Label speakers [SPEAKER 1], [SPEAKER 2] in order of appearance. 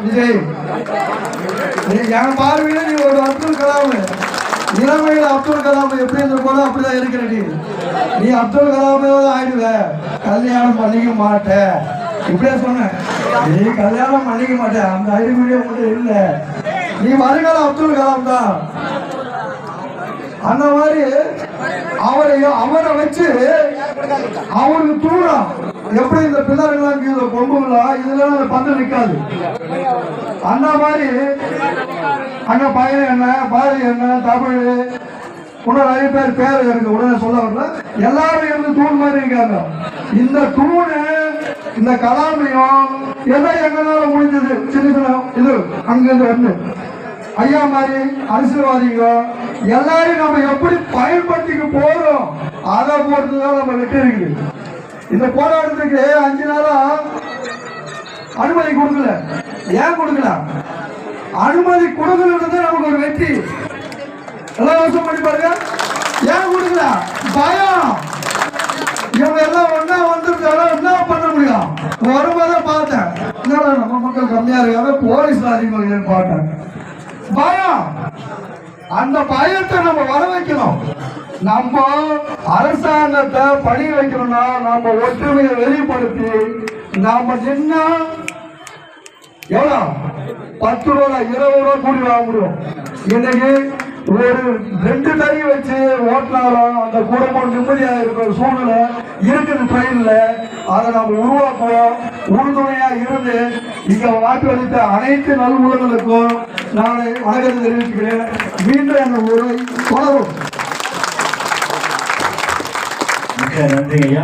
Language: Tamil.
[SPEAKER 1] விஜய், என் பார்வையில நீ ஒரு அப்துல் கலாம். இளமையில் அப்துல் கலாம் எப்படி இருந்திருக்கோ அப்படிதான் இருக்கிற நீ அப்துல் கலாமே ஆயிடுவ, கல்யாணம் பண்ணிக்க மாட்ட. இப்படியே சொன்ன, நீ கல்யாணம் பண்ணிக்க மாட்ட, அந்த அறிகுறியே மட்டும் இல்லை. நீ வருகால அப்துல் கலாம் தான். அந்த மாதிரி அவரை வச்சு அவருக்கு தூரம் எப்படி இந்த பிள்ளைகள் கொம்புகளா இதெல்லாம் பந்து நிற்காது. அந்த மாதிரி அங்க பையன் என்ன, பாரி என்ன, தமிழ் இன்னும் நிறைய பேர் இருக்கு, உடனே சொல்ல வரல. எல்லாரும் இருந்து தூண் மாதிரி இருக்காங்க. இந்த தூணு இந்த கலாமையும் எல்லாம் எங்கனால முடிஞ்சது. சின்ன இது அங்கிருந்து வந்து ஐயா மாதிரி அரசியல்வாதிங்க எல்லாரும் நம்ம எப்படி பயன்படுத்திக்க போறோம் அதை பொறுத்துதான் நம்ம வெற்றி இருக்குது. இந்த போராட்டத்துக்கு 5 நாளா அனுமதி கொடுக்கல. ஏன் கொடுக்கல? அனுமதி கொடுக்கறது நமக்கு ஒரு வெற்றி. எல்லாம் யோசனை பண்ணி பாருங்க. ஏன் கொடுக்கல? பயம். இவங்க எல்லாம் ஒன்னா வந்துருக்காங்க, என்ன பண்ண முடியும்? வரும்போதே பார்த்தேன், நம்ம மக்கள் கம்மியா இருக்காங்க, போலீஸ் அதிகமாக பார்த்தேன். பயம். அந்த பயத்தை நம்ம வர வைக்கணும். நம்ம அரசாங்கத்தை பணி வைக்கணும்னா நம்ம ஒற்றுமையை வெளிப்படுத்தி நாம நின்னா எவ்வளோ 10 ரூபா 20 ரூபா கூடி வாங்க முடியும். இன்னைக்கு ஒரு 2 டை வச்சு ஓட்டினாலும் அந்த குடும்பம் நிம்மதியா இருக்கிற சூழ்நிலை இருக்குது ட்ரெயின்ல. அதை நம்ம உருவாக்குவோம். உறுதுணையா இருந்து இங்க வாக்களித்த அனைத்து நல் உள்ளங்களுக்கும் நான் வணக்கத்தை தெரிவிச்சுக்கிறேன். மீண்டும் அந்த உரை தொடரும்.
[SPEAKER 2] நன்றி ஐயா.